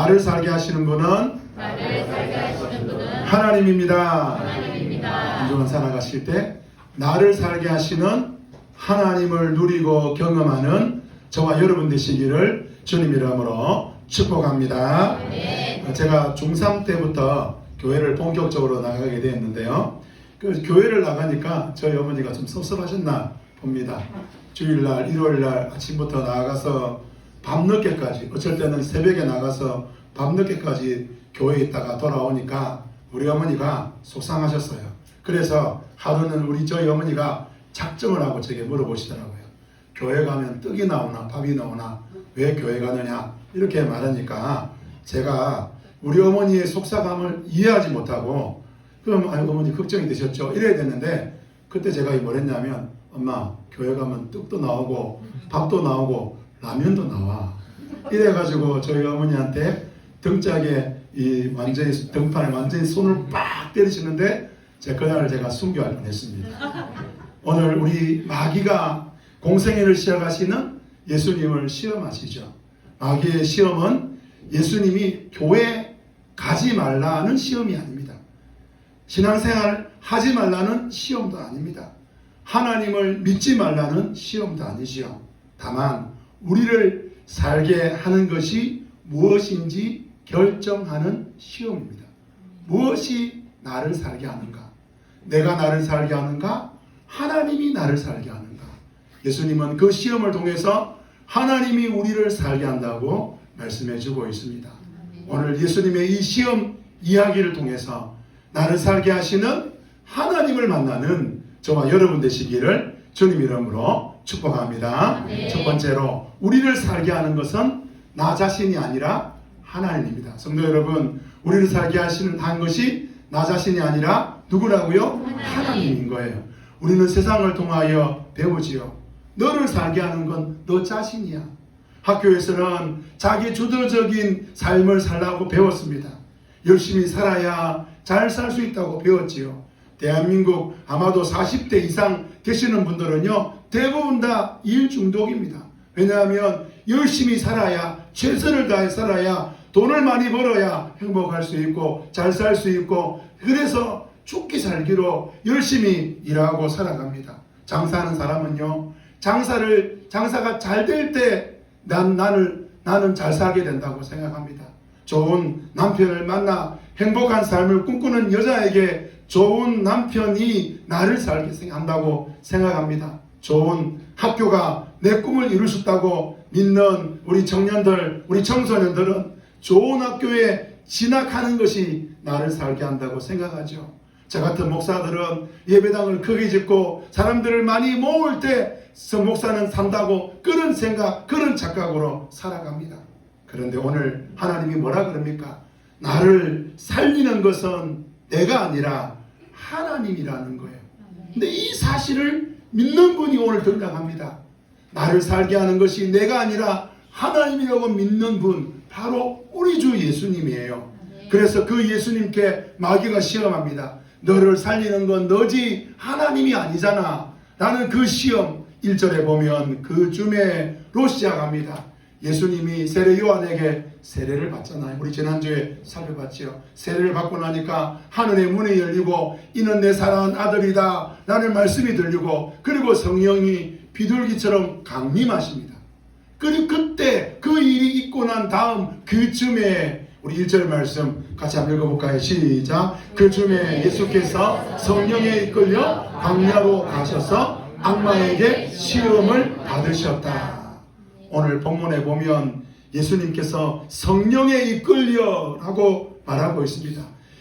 나를 살게 하시는 분은 하나님입니다. 한 주간 살아가실 때 나를 살게 하시는 하나님을 누리고 경험하는 저와 여러분 되시기를 주님 이름으로 축복합니다. 제가 중3 때부터 교회를 본격적으로 나가게 되었는데요. 그 교회를 나가니까 저희 어머니가 좀 섭섭하셨나 봅니다. 주일날, 일요일날 아침부터 나가서 밤늦게까지, 어쩔 때는 새벽에 나가서 밤늦게까지 교회에 있다가 돌아오니까 우리 어머니가 속상하셨어요. 그래서 하루는 저희 어머니가 작정을 하고 제게 물어보시더라고요. 교회 가면 떡이 나오나 밥이 나오나 왜 교회 가느냐 이렇게 말하니까 제가 우리 어머니의 속상함을 이해하지 못하고 그럼 어머니 걱정이 되셨죠? 이래야 되는데 그때 제가 뭐랬냐면 엄마 교회 가면 떡도 나오고 밥도 나오고 라면도 나와 이래가지고 저희 어머니한테 등짝에 완전히 등판에 완전히 손을 빡 때리시는데 그날을 제가 순교할 뻔했습니다. 오늘 우리 마귀가 공생애를 시작하시는 예수님을 시험하시죠. 마귀의 시험은 예수님이 교회 가지 말라는 시험이 아닙니다. 신앙생활 하지 말라는 시험도 아닙니다. 하나님을 믿지 말라는 시험도 아니지요. 다만 우리를 살게 하는 것이 무엇인지 결정하는 시험입니다. 무엇이 나를 살게 하는가? 내가 나를 살게 하는가? 하나님이 나를 살게 하는가? 예수님은 그 시험을 통해서 하나님이 우리를 살게 한다고 말씀해 주고 있습니다. 오늘 예수님의 이 시험 이야기를 통해서 나를 살게 하시는 하나님을 만나는 저와 여러분 되시기를 주님 이름으로 축복합니다. 첫 번째로 우리를 살게 하는 것은 나 자신이 아니라 하나님입니다. 성도 여러분, 우리를 살게 하시는 한 것이 나 자신이 아니라 누구라고요? 하나님인 거예요. 우리는 세상을 통하여 배우지요. 너를 살게 하는 건 너 자신이야. 학교에서는 자기 주도적인 삶을 살라고 배웠습니다. 열심히 살아야 잘 살 수 있다고 배웠지요. 대한민국 아마도 40대 이상 되시는 분들은요 대부분 다 일 중독입니다. 왜냐하면 열심히 살아야 최선을 다해 살아야 돈을 많이 벌어야 행복할 수 있고 잘 살 수 있고 그래서 죽기 살기로 열심히 일하고 살아갑니다. 장사하는 사람은요 장사가 잘 될 때 나는 잘 살게 된다고 생각합니다. 좋은 남편을 만나 행복한 삶을 꿈꾸는 여자에게 좋은 남편이 나를 살게 한다고 생각합니다. 좋은 학교가 내 꿈을 이룰 수 있다고 믿는 우리 청년들, 우리 청소년들은 좋은 학교에 진학하는 것이 나를 살게 한다고 생각하죠. 저 같은 목사들은 예배당을 크게 짓고 사람들을 많이 모을 때 목사는 산다고 그런 생각, 그런 착각으로 살아갑니다. 그런데 오늘 하나님이 뭐라 그럽니까? 나를 살리는 것은 내가 아니라 하나님이라는 거예요. 근데 이 사실을 믿는 분이 오늘 등장합니다. 나를 살게 하는 것이 내가 아니라 하나님이라고 믿는 분, 바로 우리 주 예수님이에요. 그래서 그 예수님께 마귀가 시험합니다. 너를 살리는 건 너지 하나님이 아니잖아. 나는 그 시험 1절에 보면 그 줌에로 시작합니다. 예수님이 세례 요한에게 세례를 받잖아요. 우리 지난주에 살펴봤죠. 세례를 받고 나니까 하늘의 문이 열리고 이는 내 사랑하는 아들이다 라는 말씀이 들리고 그리고 성령이 비둘기처럼 강림하십니다. 그리고 그때 그 일이 있고 난 다음 그 쯤에 우리 1절 말씀 같이 한번 읽어볼까요? 시작. 그 쯤에 예수께서 성령에 이끌려 광야로 가셔서 악마에게 시험을 받으셨다. 오늘 본문에 보면 예수님께서 성령에 이끌려 라고 말하고 있습니다.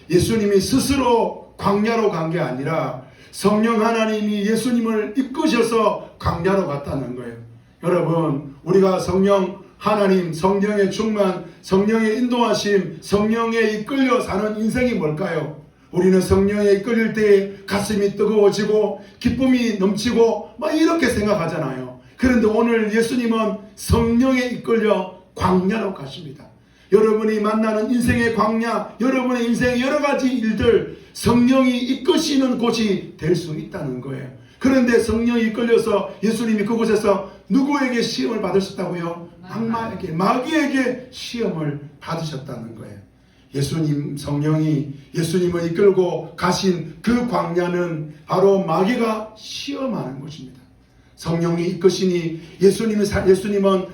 예수님이 스스로 광야로 간 게 아니라 성령 하나님이 예수님을 이끄셔서 광야로 갔다는 거예요. 여러분, 우리가 성령 하나님, 성령의 충만, 성령의 인도하심, 성령에 이끌려 사는 인생이 뭘까요? 우리는 성령에 이끌릴 때 가슴이 뜨거워지고 기쁨이 넘치고 막 이렇게 생각하잖아요. 그런데 오늘 예수님은 성령에 이끌려 광야로 가십니다. 여러분이 만나는 인생의 광야, 여러분의 인생의 여러 가지 일들 성령이 이끄시는 곳이 될 수 있다는 거예요. 그런데 성령이 이끌려서 예수님이 그곳에서 누구에게 시험을 받으셨다고요? 악마에게, 마귀에게 시험을 받으셨다는 거예요. 예수님, 성령이 예수님을 이끌고 가신 그 광야는 바로 마귀가 시험하는 곳입니다. 성령이 이끄시니 예수님은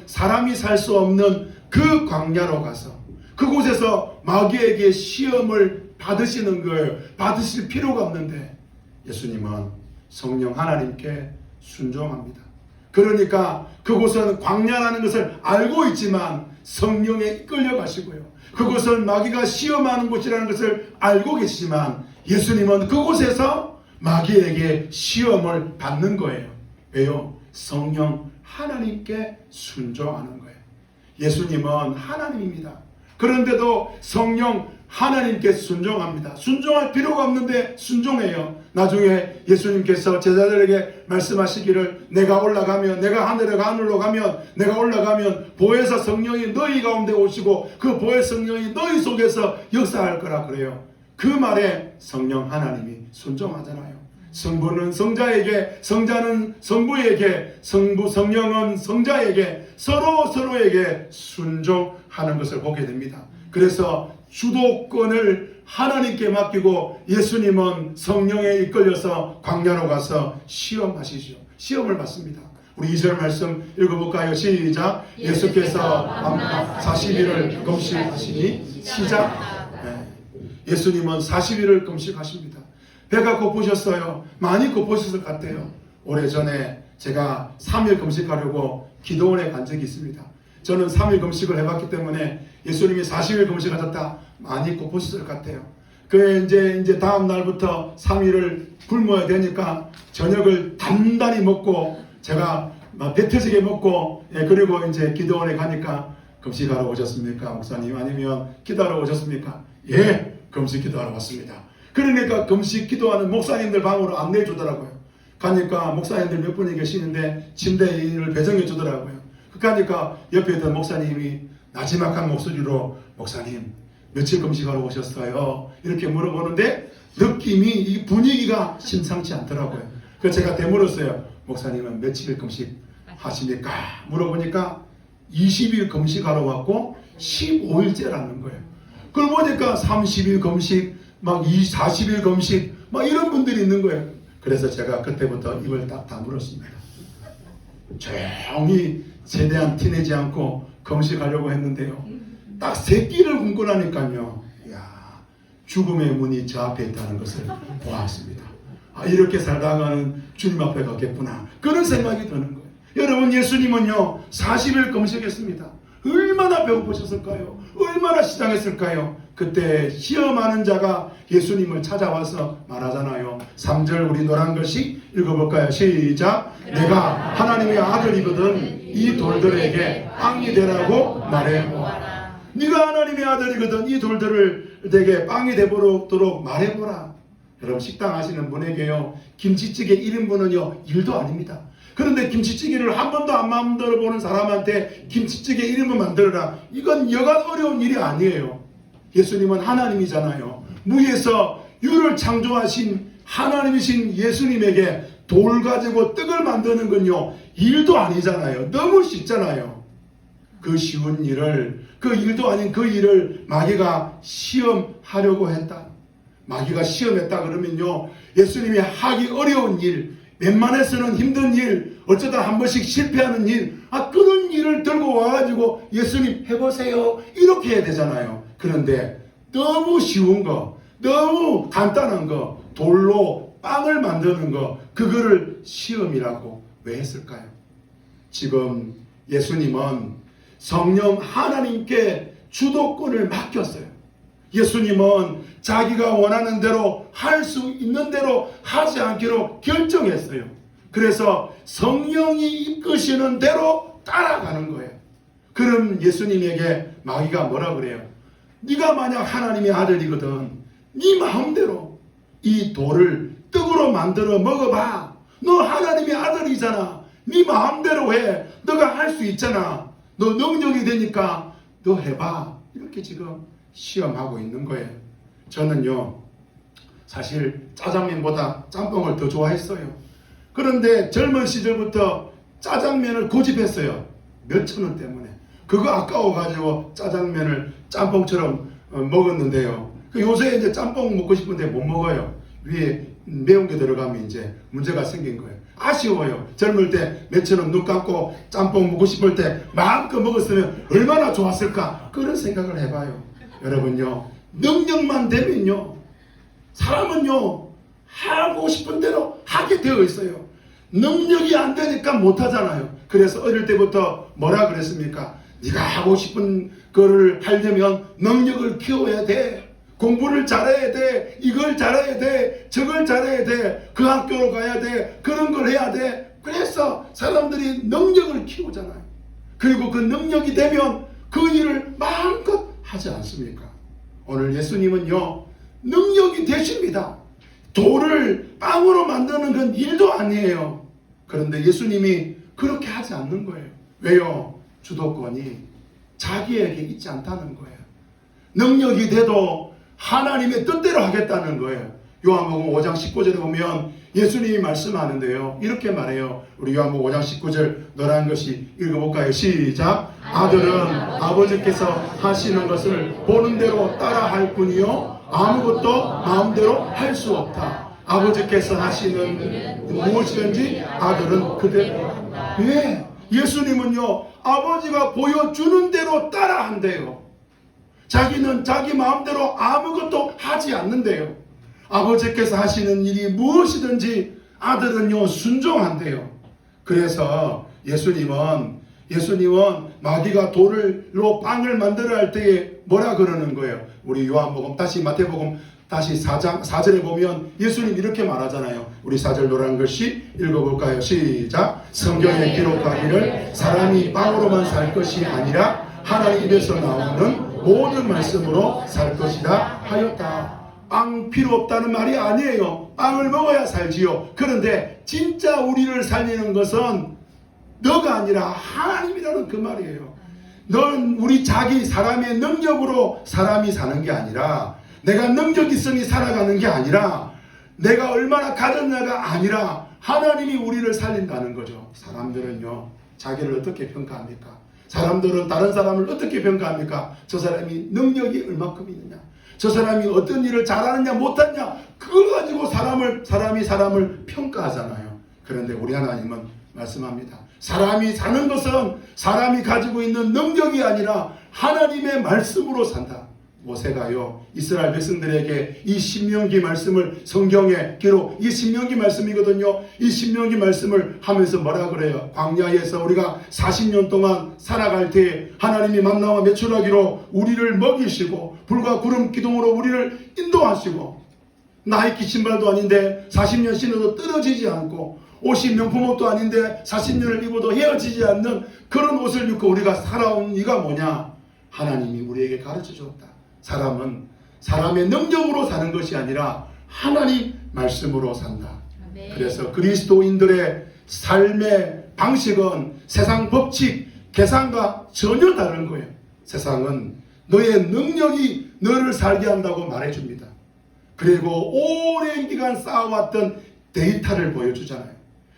사람이 살 수 없는 그 광야로 가서 그곳에서 마귀에게 시험을 받으시는 거예요. 받으실 필요가 없는데 예수님은 성령 하나님께 순종합니다. 그러니까 그곳은 광야라는 것을 알고 있지만 성령에 이끌려 가시고요. 그곳은 마귀가 시험하는 곳이라는 것을 알고 계시지만 예수님은 그곳에서 마귀에게 시험을 받는 거예요. 왜요? 성령 하나님께 순종하는 거예요. 예수님은 하나님입니다. 그런데도 성령 하나님께 순종합니다. 순종할 필요가 없는데 순종해요. 나중에 예수님께서 제자들에게 말씀하시기를 내가 올라가면, 내가 하늘로 가면, 내가 올라가면 보혜사 성령이 너희 가운데 오시고 그 보혜 성령이 너희 속에서 역사할 거라 그래요. 그 말에 성령 하나님이 순종하잖아요. 성부는 성자에게, 성자는 성부에게, 성령은 성자에게 서로에게 순종하는 것을 보게 됩니다. 그래서 주도권을 하나님께 맡기고 예수님은 성령에 이끌려서 광야로 가서 시험을 받습니다. 우리 2절 말씀 읽어볼까요? 시작. 예수께서 밤낮 40일을 금식하시니 시작. 예수님은 40일을 금식하십니다. 배가 고프셨어요. 많이 고프셨을 것 같아요. 오래전에 제가 3일 금식하려고 기도원에 간 적이 있습니다. 저는 3일 금식을 해봤기 때문에 예수님이 40일 금식하셨다 많이 고프셨을 것 같아요. 그 이제 다음 날부터 3일을 굶어야 되니까 저녁을 단단히 먹고 제가 배 터지게 먹고 그리고 이제 기도원에 가니까 금식하러 오셨습니까? 목사님 아니면 기도하러 오셨습니까? 예, 금식 기도하러 왔습니다. 그러니까 금식 기도하는 목사님들 방으로 안내해 주더라고요. 가니까 목사님들 몇 분이 계시는데 침대를 배정해 주더라고요. 그러니까 옆에 있던 목사님이 나지막한 목소리로 목사님 며칠 금식하러 오셨어요? 이렇게 물어보는데 느낌이 이 분위기가 심상치 않더라고요. 그래서 제가 되물었어요. 목사님은 며칠 금식하십니까? 물어보니까 20일 금식하러 왔고 15일째라는 거예요. 그걸 보니까 30일 금식, 막 40일 금식, 막 이런 분들이 있는 거예요. 그래서 제가 그때부터 입을 딱 다물었습니다. 조용히 최대한 티내지 않고 금식하려고 했는데요. 딱 3끼를 굶고 나니까요. 이야, 죽음의 문이 저 앞에 있다는 것을 보았습니다. 아, 이렇게 살다가는 주님 앞에 가겠구나. 그런 생각이 드는 거예요. 여러분, 예수님은요 40일 금식했습니다. 얼마나 배고프셨을까요? 얼마나 시장했을까요? 그때 시험하는 자가 예수님을 찾아와서 말하잖아요. 3절 우리 노란 글씨 읽어볼까요? 시작. 내가 하나님의 아들이거든 이 돌들에게 빵이 되라고 말해보아라. 네가 하나님의 아들이거든 이 돌들을 내게 빵이 되도록 말해보라. 여러분, 식당 하시는 분에게요 김치찌개 1인분은요 일도 아닙니다. 그런데 김치찌개를 한 번도 안 만들어 보는 사람한테 김치찌개 1인분 만들어라, 이건 여간 어려운 일이 아니에요. 예수님은 하나님이잖아요. 무에서 유를 창조하신 하나님이신 예수님에게 돌 가지고 떡을 만드는 건요 일도 아니잖아요. 너무 쉽잖아요. 그 쉬운 일을, 그 일도 아닌 그 일을 마귀가 시험하려고 했다. 마귀가 시험했다 그러면요 예수님이 하기 어려운 일, 웬만해서는 힘든 일, 어쩌다 한 번씩 실패하는 일, 그런 일을 들고 와가지고 예수님 해보세요 이렇게 해야 되잖아요. 그런데 너무 쉬운 거, 너무 간단한 거, 돌로 빵을 만드는 거, 그거를 시험이라고 왜 했을까요? 지금 예수님은 성령 하나님께 주도권을 맡겼어요. 예수님은 자기가 원하는 대로 할 수 있는 대로 하지 않기로 결정했어요. 그래서 성령이 이끄시는 대로 따라가는 거예요. 그럼 예수님에게 마귀가 뭐라 그래요? 네가 만약 하나님의 아들이거든 네 마음대로 이 돌을 떡으로 만들어 먹어봐. 너 하나님의 아들이잖아. 네 마음대로 해. 너가 할 수 있잖아. 너 능력이 되니까 너 해봐. 이렇게 지금 시험하고 있는 거예요. 저는요 사실 짜장면보다 짬뽕을 더 좋아했어요. 그런데 젊은 시절부터 짜장면을 고집했어요. 몇천 원 때문에. 그거 아까워가지고 짜장면을 짬뽕처럼 먹었는데요. 요새 이제 짬뽕 먹고 싶은데 못 먹어요. 위에 매운 게 들어가면 이제 문제가 생긴 거예요. 아쉬워요. 젊을 때 몇천 원 눈 감고 짬뽕 먹고 싶을 때 마음껏 먹었으면 얼마나 좋았을까. 그런 생각을 해봐요. 여러분요, 능력만 되면요, 사람은요 하고 싶은 대로 하게 되어 있어요. 능력이 안 되니까 못하잖아요. 그래서 어릴 때부터 뭐라 그랬습니까? 네가 하고 싶은 거를 하려면 능력을 키워야 돼. 공부를 잘해야 돼. 이걸 잘해야 돼. 저걸 잘해야 돼. 그 학교로 가야 돼. 그런 걸 해야 돼. 그래서 사람들이 능력을 키우잖아요. 그리고 그 능력이 되면 그 일을 마음껏 하지 않습니까? 오늘 예수님은요, 능력이 되십니다. 돌을 빵으로 만드는 건 일도 아니에요. 그런데 예수님이 그렇게 하지 않는 거예요. 왜요? 주도권이 자기에게 있지 않다는 거예요. 능력이 돼도 하나님의 뜻대로 하겠다는 거예요. 요한복음 5장 19절에 보면 예수님이 말씀하는데요, 이렇게 말해요. 우리 요한복음 5장 19절 노란 것이 읽어볼까요? 시작. 아들은 아버지께서 하시는 것을 보는 대로 따라할 뿐이요 아무것도 마음대로 할 수 없다. 아버지께서 하시는 무엇이든지 아들은 그대로 한다. 예, 예수님은요 아버지가 보여주는 대로 따라한대요. 자기는 자기 마음대로 아무것도 하지 않는데요. 아버지께서 하시는 일이 무엇이든지 아들은요 순종한대요. 그래서 예수님은 마귀가 돌로 빵을 만들어 할 때에 뭐라 그러는 거예요? 우리 요한복음 다시 마태복음 다시 4절에 보면 예수님 이렇게 말하잖아요. 우리 4절 노란 글씨 읽어볼까요? 시작. 성경에 기록하기를 사람이 빵으로만 살 것이 아니라 하나님 입에서 나오는 모든 말씀으로 살 것이다 하였다. 빵 필요 없다는 말이 아니에요. 빵을 먹어야 살지요. 그런데 진짜 우리를 살리는 것은 너가 아니라 하나님이라는 그 말이에요. 너는 우리 자기 사람의 능력으로 사람이 사는 게 아니라, 내가 능력 있으니 살아가는 게 아니라, 내가 얼마나 가졌냐가 아니라 하나님이 우리를 살린다는 거죠. 사람들은요 자기를 어떻게 평가합니까? 사람들은 다른 사람을 어떻게 평가합니까? 저 사람이 능력이 얼마큼 있느냐, 저 사람이 어떤 일을 잘하느냐 못하느냐, 그걸 가지고 사람이 사람을 평가하잖아요. 그런데 우리 하나님은 말씀합니다. 사람이 사는 것은 사람이 가지고 있는 능력이 아니라 하나님의 말씀으로 산다. 모세가요 이스라엘 백성들에게 이 신명기 말씀을, 성경에 기록 이 신명기 말씀이거든요. 이 신명기 말씀을 하면서 뭐라 그래요? 광야에서 우리가 40년 동안 살아갈 때에 하나님이 만나와 메추라기로 우리를 먹이시고 불과 구름 기둥으로 우리를 인도하시고, 나이키 신발도 아닌데 40년 신어도 떨어지지 않고, 옷이 명품 옷도 아닌데 40년을 입어도 헤어지지 않는 그런 옷을 입고 우리가 살아온 이가 뭐냐? 하나님이 우리에게 가르쳐 줬다. 사람은 사람의 능력으로 사는 것이 아니라 하나님 말씀으로 산다. 그래서 그리스도인들의 삶의 방식은 세상 법칙, 계산과 전혀 다른 거예요. 세상은 너의 능력이 너를 살게 한다고 말해줍니다. 그리고 오랜 기간 쌓아왔던 데이터를 보여주잖아요.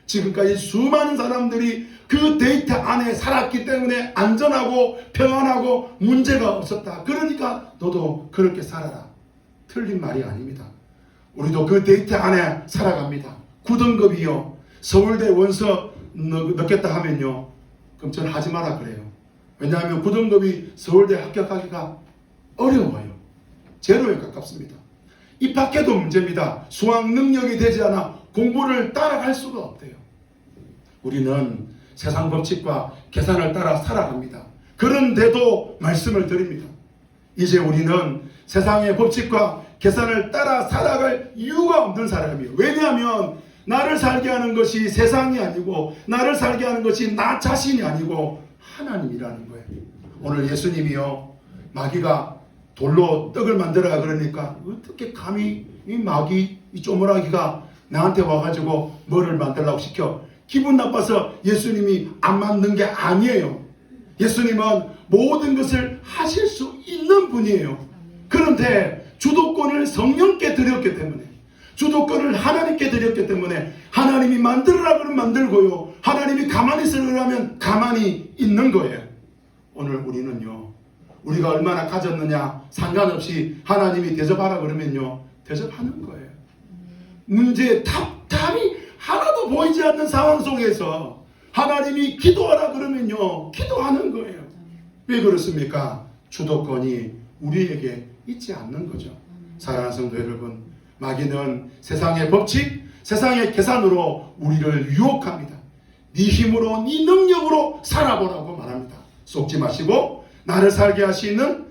지금까지 수많은 사람들이 그 데이터 안에 살았기 때문에 안전하고 평안하고 문제가 없었다. 그러니까 너도 그렇게 살아라. 틀린 말이 아닙니다. 우리도 그 데이터 안에 살아갑니다. 9등급이요 서울대 원서 넣겠다 하면요, 그럼 저는 하지 마라 그래요. 왜냐하면 9등급이 서울대 합격하기가 어려워요. 제로에 가깝습니다. 입학해도 문제입니다. 수학 능력이 되지 않아 공부를 따라갈 수가 없대요. 우리는 세상 법칙과 계산을 따라 살아갑니다. 그런데도 말씀을 드립니다. 이제 우리는 세상의 법칙과 계산을 따라 살아갈 이유가 없는 사람이에요. 왜냐하면 나를 살게 하는 것이 세상이 아니고, 나를 살게 하는 것이 나 자신이 아니고 하나님이라는 거예요. 오늘 예수님이요 마귀가 돌로 떡을 만들어라 그러니까 어떻게 감히 이 마귀, 이 쪼무라기가 나한테 와가지고 뭐를 만들라고 시켜? 기분 나빠서 예수님이 안 만든 게 아니에요. 예수님은 모든 것을 하실 수 있는 분이에요. 그런데 주도권을 성령께 드렸기 때문에, 주도권을 하나님께 드렸기 때문에 하나님이 만들으라 그러면 만들고요, 하나님이 가만히 있으라면 가만히 있는 거예요. 오늘 우리는요, 우리가 얼마나 가졌느냐 상관없이 하나님이 대접하라 그러면요 대접하는 거예요. 문제의 답이 하나도 보이지 않는 상황 속에서 하나님이 기도하라 그러면요 기도하는 거예요. 왜 그렇습니까? 주도권이 우리에게 있지 않는 거죠. 사랑하는 성도 여러분, 마귀는 세상의 법칙, 세상의 계산으로 우리를 유혹합니다. 네 힘으로, 네 능력으로 살아보라고 말합니다. 속지 마시고 나를 살게 하시는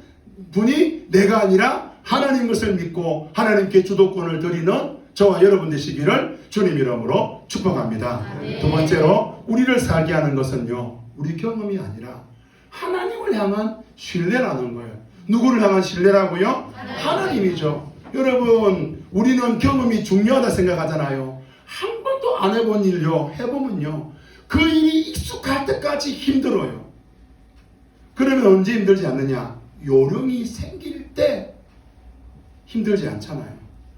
분이 내가 아니라 하나님 것을 믿고 하나님께 주도권을 드리는 저와 여러분 되시기를 주님 이름으로 축복합니다. 두 번째로 우리를 살게 하는 것은요, 우리 경험이 아니라 하나님을 향한 신뢰라는 거예요. 누구를 향한 신뢰라고요? 하나님이죠. 여러분, 우리는 경험이 중요하다 생각하잖아요. 한 번도 안 해본 일요 해보면요 그 일이 익숙할 때까지 힘들어요. 그러면 언제 힘들지 않느냐? 요령이 생길 때 힘들지 않잖아요.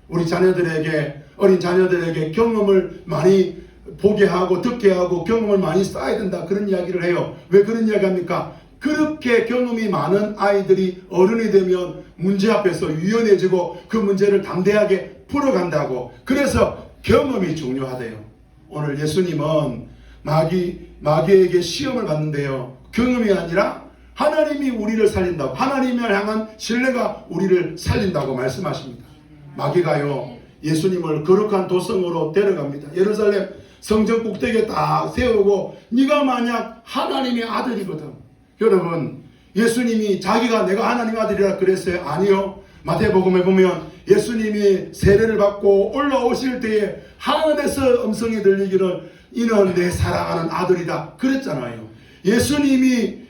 우리 자녀들에게, 어린 자녀들에게 경험을 많이 보게 하고 듣게 하고 경험을 많이 쌓아야 된다, 그런 이야기를 해요. 왜 그런 이야기 합니까? 그렇게 경험이 많은 아이들이 어른이 되면 문제 앞에서 유연해지고 그 문제를 담대하게 풀어간다고. 그래서 경험이 중요하대요. 오늘 예수님은 마귀에게 시험을 받는데요, 경험이 아니라 하나님이 우리를 살린다고, 하나님을 향한 신뢰가 우리를 살린다고 말씀하십니다. 마귀가요 예수님을 거룩한 도성으로 데려갑니다. 예루살렘 성전 꼭대기에 딱 세우고 네가 만약 하나님의 아들이거든. 여러분, 예수님이 자기가 내가 하나님의 아들이라 그랬어요? 아니요. 마태복음에 보면 예수님이 세례를 받고 올라오실 때에 하늘에서 음성이 들리기를 이는 내 사랑하는 아들이다 그랬잖아요. 예수님이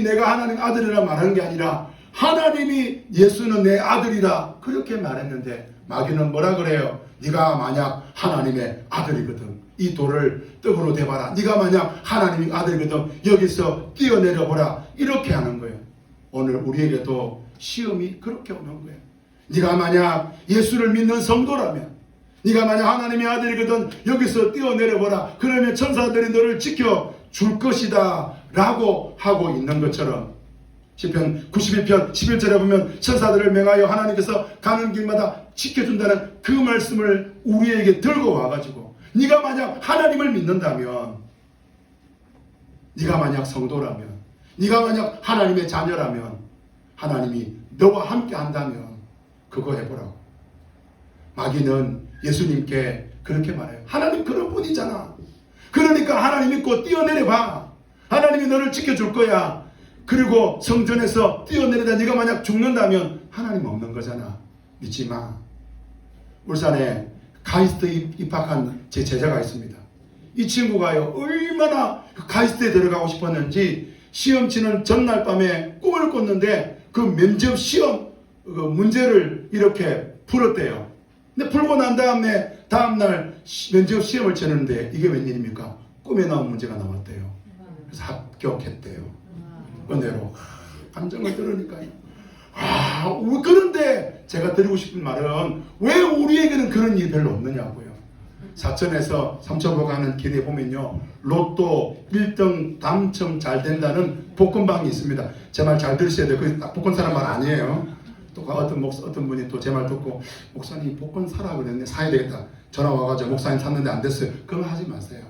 내가 하나님 아들이라 말한 게 아니라 하나님이 예수는 내 아들이다 그렇게 말했는데, 마귀는 뭐라 그래요? 네가 만약 하나님의 아들이거든 이 돌을 떡으로 대봐라. 네가 만약 하나님의 아들이거든 여기서 뛰어내려 보라. 이렇게 하는 거예요. 오늘 우리에게도 시험이 그렇게 오는 거예요. 네가 만약 예수를 믿는 성도라면, 네가 만약 하나님의 아들이거든 여기서 뛰어내려 보라. 그러면 천사들이 너를 지켜줄 것이다 라고 하고 있는 것처럼, 시편 91편 11절에 보면 천사들을 맹하여 하나님께서 가는 길마다 지켜준다는 그 말씀을 우리에게 들고 와가지고, 네가 만약 하나님을 믿는다면, 네가 만약 성도라면, 네가 만약 하나님의 자녀라면, 하나님이 너와 함께 한다면 그거 해보라고. 마귀는 예수님께 그렇게 말해요. 하나님 그런 분이잖아. 그러니까 하나님 믿고 뛰어내려 봐. 하나님이 너를 지켜줄 거야. 그리고 성전에서 뛰어내리다 네가 만약 죽는다면 하나님 없는 거잖아. 믿지 마. 울산에 카이스트 입학한 제 제자가 있습니다. 이 친구가요 얼마나 카이스트에 들어가고 싶었는지 시험 치는 전날 밤에 꿈을 꿨는데 그 면접 시험 그 문제를 이렇게 풀었대요. 근데 풀고 난 다음날 면접 시험을 치는데 이게 웬일입니까? 꿈에 나온 문제가 나왔대요. 그래서 합격했대요. 은혜로. 감정을 들으니까요. 그런데 제가 드리고 싶은 말은 왜 우리에게는 그런 일이 별로 없느냐고요. 사천에서 삼천포 가는 길에 보면요 로또 1등 당첨 잘 된다는 복권방이 있습니다. 제 말 잘 들으셔야 돼요. 그게 딱 복권 사람 말 아니에요. 또 어떤 분이 또 제 말 듣고 목사님 복권 사라 그랬네. 사야 되겠다. 전화 와가지고 목사님 샀는데 안 됐어요. 그건 하지 마세요.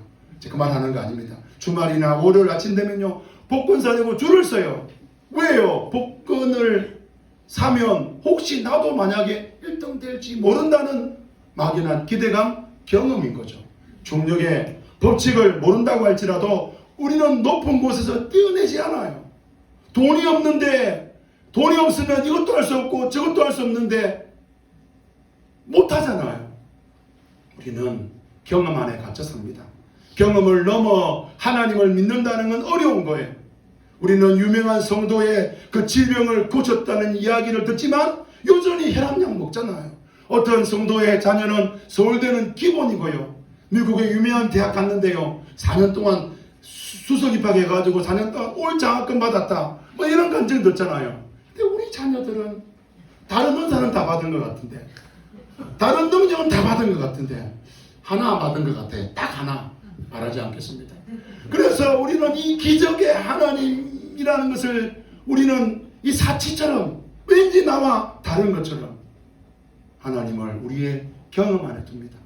그 말 하는 거 아닙니다. 주말이나 월요일 아침 되면요 복권 사려고 줄을 서요. 왜요? 복권을 사면 혹시 나도 만약에 1등 될지 모른다는 막연한 기대감, 경험인 거죠. 중력의 법칙을 모른다고 할지라도 우리는 높은 곳에서 뛰어내지 않아요. 돈이 없으면 이것도 할 수 없고 저것도 할 수 없는데 못하잖아요. 우리는 경험 안에 갇혀 삽니다. 경험을 넘어 하나님을 믿는다는 건 어려운 거예요. 우리는 유명한 성도의 그 질병을 고쳤다는 이야기를 듣지만 여전히 혈압약 먹잖아요. 어떤 성도의 자녀는 서울대는 기본이고요. 미국의 유명한 대학 갔는데요 4년 동안 수석 입학해가지고 4년 동안 올 장학금 받았다 뭐 이런 간증 듣잖아요. 근데 우리 자녀들은 다른 은사는 다 받은 것 같은데 다른 능력은 다 받은 것 같은데 하나 받은 것 같아. 딱 하나 말하지 않겠습니다. 그래서 우리는 이 기적의 하나님이라는 것을 우리는 이 사치처럼 왠지 나와 다른 것처럼 하나님을 우리의 경험 안에 둡니다.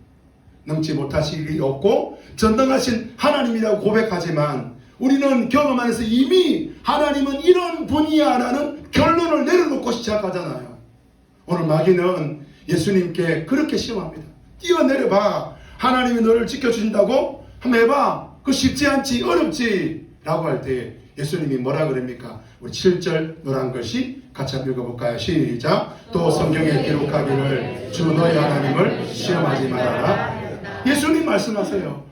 넘지 못하실 일이 없고 전능하신 하나님이라고 고백하지만 우리는 경험 안에서 이미 하나님은 이런 분이야라는 결론을 내려놓고 시작하잖아요. 오늘 마귀는 예수님께 그렇게 시험합니다. 뛰어내려봐. 하나님이 너를 지켜주신다고? 한번 해봐. 그거 쉽지 않지, 어렵지 라고 할 때 예수님이 뭐라 그럽니까? 우리 7절 노란 글씨 같이 한번 읽어볼까요? 시작. 또 성경에 기록하기를 주 너희 하나님을 시험하지 말아라. 예수님 말씀하세요.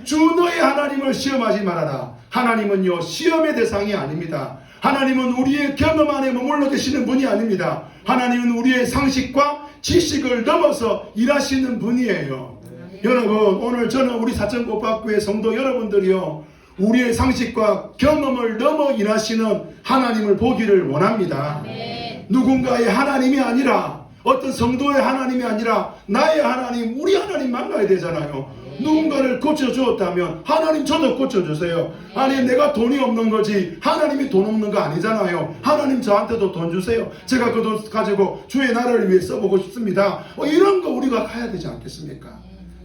주 너희 하나님을 시험하지 말아라. 하나님은요 시험의 대상이 아닙니다. 하나님은 우리의 경험 안에 머물러 계시는 분이 아닙니다. 하나님은 우리의 상식과 지식을 넘어서 일하시는 분이에요. 여러분, 오늘 저는 우리 사천고박교회 성도 여러분들이요 우리의 상식과 경험을 넘어 일하시는 하나님을 보기를 원합니다. 누군가의 하나님이 아니라, 어떤 성도의 하나님이 아니라 나의 하나님, 우리 하나님 만나야 되잖아요. 누군가를 고쳐주었다면 하나님 저도 고쳐주세요. 아니 내가 돈이 없는 거지 하나님이 돈 없는 거 아니잖아요. 하나님 저한테도 돈 주세요. 제가 그 돈 가지고 주의 나라를 위해 써보고 싶습니다. 이런 거 우리가 가야 되지 않겠습니까?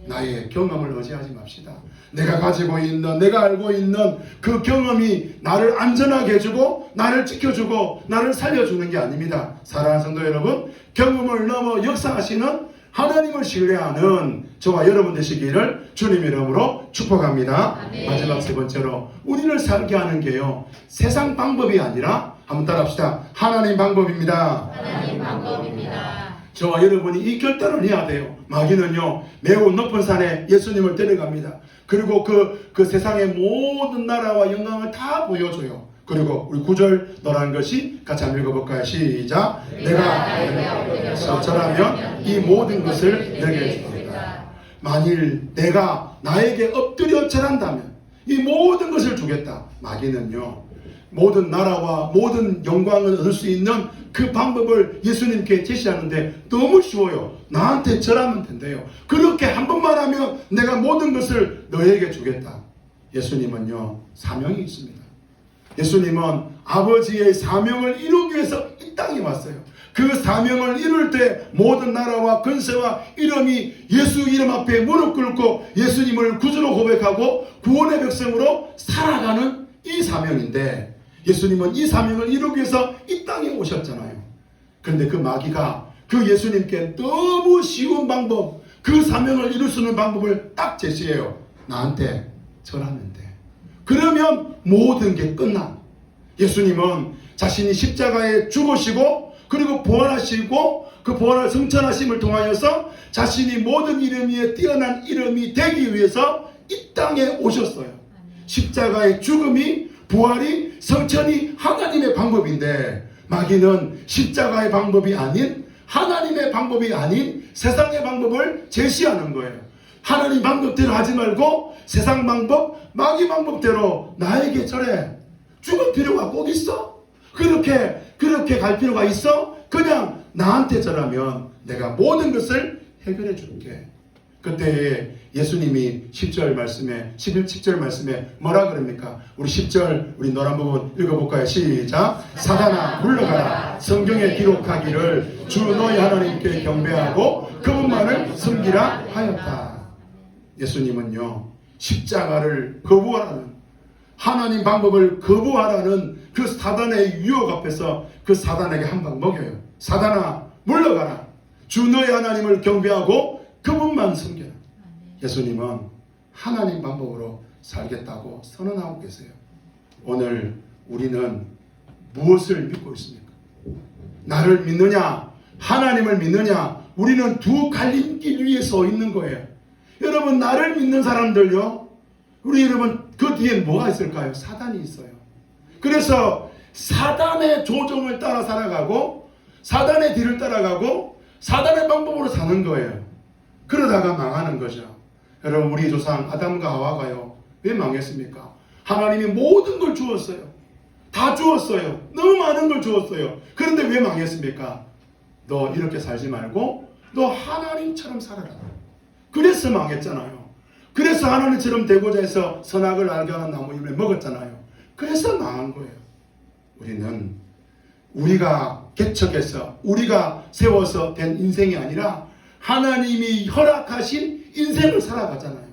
나의 경험을 의지하지 맙시다. 내가 가지고 있는, 내가 알고 있는 그 경험이 나를 안전하게 해주고 나를 지켜주고 나를 살려주는 게 아닙니다. 사랑하는 성도 여러분, 경험을 넘어 역사하시는 하나님을 신뢰하는 저와 여러분 되시기를 주님 이름으로 축복합니다. 아멘. 마지막 세 번째로 우리를 살게 하는 게요 세상 방법이 아니라 한번 따라합시다. 하나님 방법입니다. 하나님 방법입니다. 저와 여러분이 이 결단을 해야 돼요. 마귀는요 매우 높은 산에 예수님을 데려갑니다. 그리고 그 세상의 모든 나라와 영광을 다 보여줘요. 그리고 우리 9절 노란 것이 같이 한번 읽어볼까요? 시작. 내가 저라면 이 모든 것을 너에게 주겠다. 만일 내가 나에게 엎드려 절한다면 이 모든 것을 주겠다. 마귀는요 모든 나라와 모든 영광을 얻을 수 있는 그 방법을 예수님께 제시하는데 너무 쉬워요. 나한테 절하면 된대요. 그렇게 한 번만 하면 내가 모든 것을 너에게 주겠다. 예수님은요 사명이 있습니다. 예수님은 아버지의 사명을 이루기 위해서 이 땅에 왔어요. 그 사명을 이룰 때 모든 나라와 근세와 이름이 예수 이름 앞에 무릎 꿇고 예수님을 구주로 고백하고 구원의 백성으로 살아가는 이 사명인데 예수님은 이 사명을 이루기 위해서 이 땅에 오셨잖아요. 그런데 그 마귀가 그 예수님께 너무 쉬운 방법, 그 사명을 이룰 수 있는 방법을 딱 제시해요. 나한테 절하면 돼. 그러면 모든 게 끝나. 예수님은 자신이 십자가에 죽으시고 그리고 부활하시고 그 부활을 성천하심을 통하여서 자신이 모든 이름 위에 뛰어난 이름이 되기 위해서 이 땅에 오셨어요. 십자가의 죽음이 부활이 성천이 하나님의 방법인데 마귀는 십자가의 방법이 아닌 하나님의 방법이 아닌 세상의 방법을 제시하는 거예요. 하나님 방법대로 하지 말고 세상 방법, 마귀 방법대로 나에게 절해. 죽을 필요가 꼭 있어? 그렇게 갈 필요가 있어? 그냥 나한테 절하면 내가 모든 것을 해결해 줄게. 그때 예수님이 10절 말씀에 11절 말씀에 뭐라 그럽니까? 우리 10절 우리 노란 부분 읽어볼까요? 시작. 사단아 물러가라. 성경에 기록하기를 주 너희 하나님께 경배하고 그분만을 섬기라 하였다. 예수님은요 십자가를 거부하라는 하나님 방법을 거부하라는 그 사단의 유혹 앞에서 그 사단에게 한 방 먹여요. 사단아 물러가라. 주 너희 하나님을 경배하고 그분만 섬겨라. 예수님은 하나님 방법으로 살겠다고 선언하고 계세요. 오늘 우리는 무엇을 믿고 있습니까? 나를 믿느냐 하나님을 믿느냐? 우리는 두 갈림길 위에 서 있는 거예요. 여러분 나를 믿는 사람들요 우리 여러분 그 뒤에 뭐가 있을까요? 사단이 있어요. 그래서 사단의 조종을 따라 살아가고 사단의 뒤를 따라가고 사단의 방법으로 사는 거예요. 그러다가 망하는 거죠. 여러분 우리 조상 아담과 하와가요 왜 망했습니까? 하나님이 모든 걸 주었어요. 다 주었어요. 너무 많은 걸 주었어요. 그런데 왜 망했습니까? 너 이렇게 살지 말고 너 하나님처럼 살아라. 그래서 망했잖아요. 그래서 하나님처럼 되고자 해서 선악을 알게 하는 나무 잎을 먹었잖아요. 그래서 망한 거예요. 우리는 우리가 개척해서 우리가 세워서 된 인생이 아니라 하나님이 허락하신 인생을 살아가잖아요.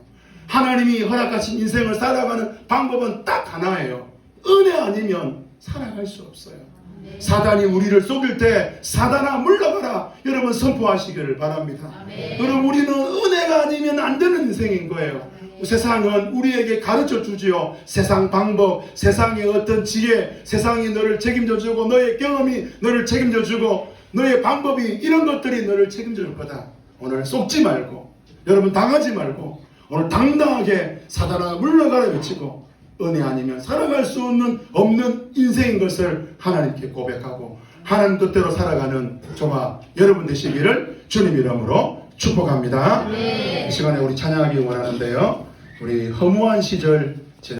하나님이 허락하신 인생을 살아가는 방법은 딱 하나예요. 은혜 아니면 살아갈 수 없어요. 사단이 우리를 속일 때 사단아 물러가라 여러분 선포하시기를 바랍니다. 여러분 우리는 은혜가 아니면 안 되는 인생인 거예요. 세상은 우리에게 가르쳐 주지요. 세상 방법, 세상의 어떤 지혜, 세상이 너를 책임져 주고 너의 경험이 너를 책임져 주고 너의 방법이 이런 것들이 너를 책임져 줄 거다. 오늘 속지 말고 여러분 당하지 말고 오늘 당당하게 사단아 물러가라 외치고 은혜 아니면 살아갈 수 없는 인생인 것을 하나님께 고백하고 하나님 뜻대로 살아가는 저와 여러분 되시기를 주님 이름으로 축복합니다. 이 시간에 우리 찬양하기 원하는데요. 우리 허무한 시절